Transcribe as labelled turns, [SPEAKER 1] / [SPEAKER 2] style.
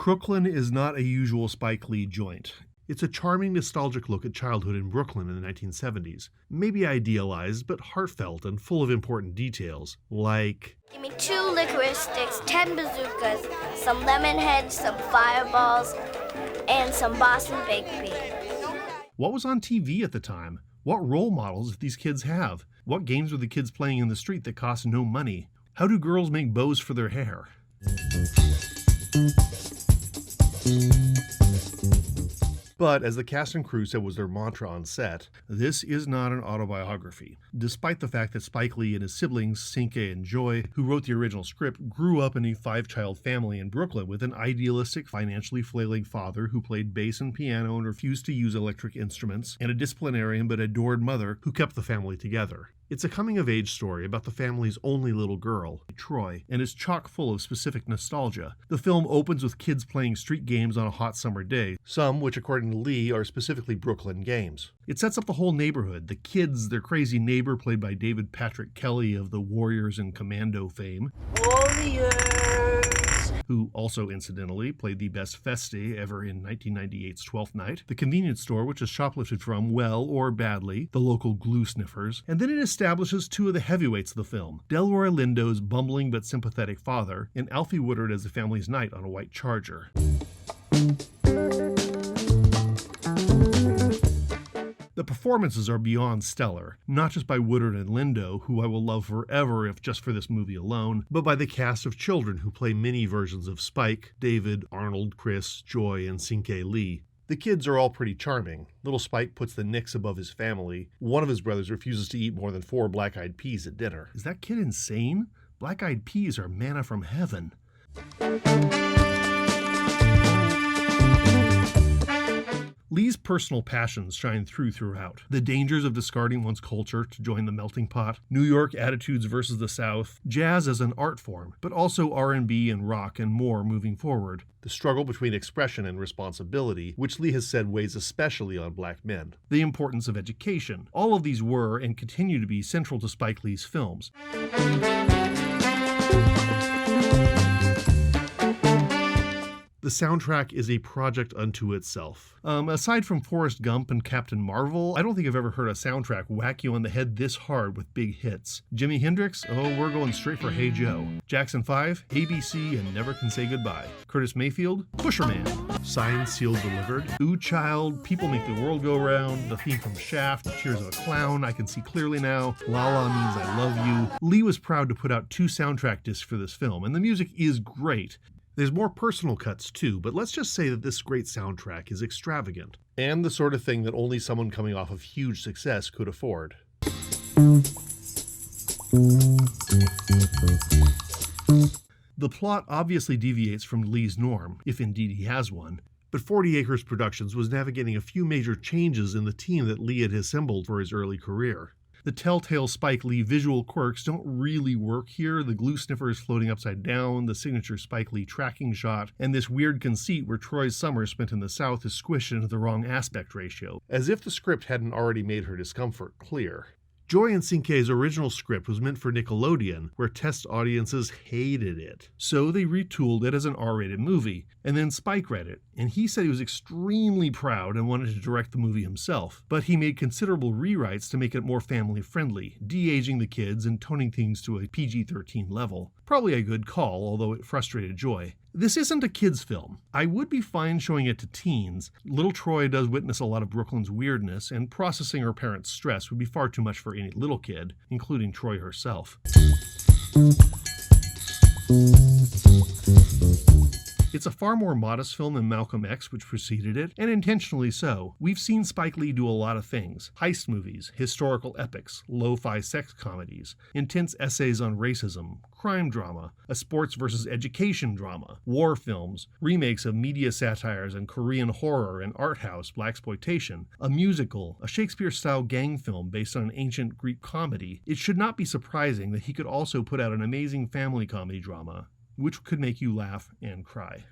[SPEAKER 1] Crooklyn is not a usual Spike Lee joint. It's a charming, nostalgic look at childhood in Brooklyn in the 1970s. Maybe idealized, but heartfelt and full of important details, like...
[SPEAKER 2] Give me 2 licorice sticks, 10 bazookas, some lemon heads, some fireballs, and some Boston baked beans.
[SPEAKER 1] What was on TV at the time? What role models did these kids have? What games were the kids playing in the street that cost no money? How do girls make bows for their hair? But, as the cast and crew said was their mantra on set, this is not an autobiography. Despite the fact that Spike Lee and his siblings, Cinque and Joy, who wrote the original script, grew up in a 5-child family in Brooklyn with an idealistic, financially flailing father who played bass and piano and refused to use electric instruments, and a disciplinarian but adored mother who kept the family together. It's a coming-of-age story about the family's only little girl, Troy, and is chock full of specific nostalgia. The film opens with kids playing street games on a hot summer day, some which, according to Lee, are specifically Brooklyn games. It sets up the whole neighborhood, the kids, their crazy neighbor played by David Patrick Kelly of the Warriors and Commando fame.
[SPEAKER 3] Warriors!
[SPEAKER 1] Who also, incidentally, played the best feste ever in 1998's Twelfth Night, the convenience store, which is shoplifted from, well or badly, the local glue sniffers, and then it establishes 2 of the heavyweights of the film, Delroy Lindo's bumbling but sympathetic father, and Alfie Woodard as the family's knight on a white charger. The performances are beyond stellar, not just by Woodard and Lindo, who I will love forever if just for this movie alone, but by the cast of children who play mini versions of Spike, David, Arnold, Chris, Joy, and Cinque Lee. The kids are all pretty charming. Little Spike puts the Knicks above his family. One of his brothers refuses to eat more than 4 black-eyed peas at dinner. Is that kid insane? Black-eyed peas are manna from heaven. Lee's personal passions shine throughout. The dangers of discarding one's culture to join the melting pot, New York attitudes versus the South, jazz as an art form, but also R&B and rock and more moving forward. The struggle between expression and responsibility, which Lee has said weighs especially on black men. The importance of education. All of these were and continue to be central to Spike Lee's films. The soundtrack is a project unto itself. Aside from Forrest Gump and Captain Marvel, I don't think I've ever heard a soundtrack whack you on the head this hard with big hits. Jimi Hendrix? Oh, we're going straight for Hey Joe. Jackson 5, ABC, and Never Can Say Goodbye. Curtis Mayfield? Pusherman. Signed, Sealed, Delivered. Ooh Child, People Make the World Go Round, the theme from Shaft, Tears of a Clown, I Can See Clearly Now, La La Means I Love You. Lee was proud to put out 2 soundtrack discs for this film, and the music is great. There's more personal cuts too, but let's just say that this great soundtrack is extravagant, and the sort of thing that only someone coming off of huge success could afford. The plot obviously deviates from Lee's norm, if indeed he has one, but 40 Acres Productions was navigating a few major changes in the team that Lee had assembled for his early career. The telltale Spike Lee visual quirks don't really work here, the glue sniffers floating upside down, the signature Spike Lee tracking shot, and this weird conceit where Troy's summer spent in the South is squished into the wrong aspect ratio, as if the script hadn't already made her discomfort clear. Joy and Cinque's original script was meant for Nickelodeon, where test audiences hated it. So they retooled it as an R-rated movie, and then Spike read it, and he said he was extremely proud and wanted to direct the movie himself, but he made considerable rewrites to make it more family-friendly, de-aging the kids and toning things to a PG-13 level. Probably a good call, although it frustrated Joy. This isn't a kid's film. I would be fine showing it to teens. Little Troy does witness a lot of Brooklyn's weirdness, and processing her parents' stress would be far too much for any little kid, including Troy herself. It's a far more modest film than Malcolm X, which preceded it, and intentionally so. We've seen Spike Lee do a lot of things. Heist movies, historical epics, lo-fi sex comedies, intense essays on racism, crime drama, a sports versus education drama, war films, remakes of media satires and Korean horror and art house blaxploitation, a musical, a Shakespeare-style gang film based on an ancient Greek comedy. It should not be surprising that he could also put out an amazing family comedy drama, which could make you laugh and cry.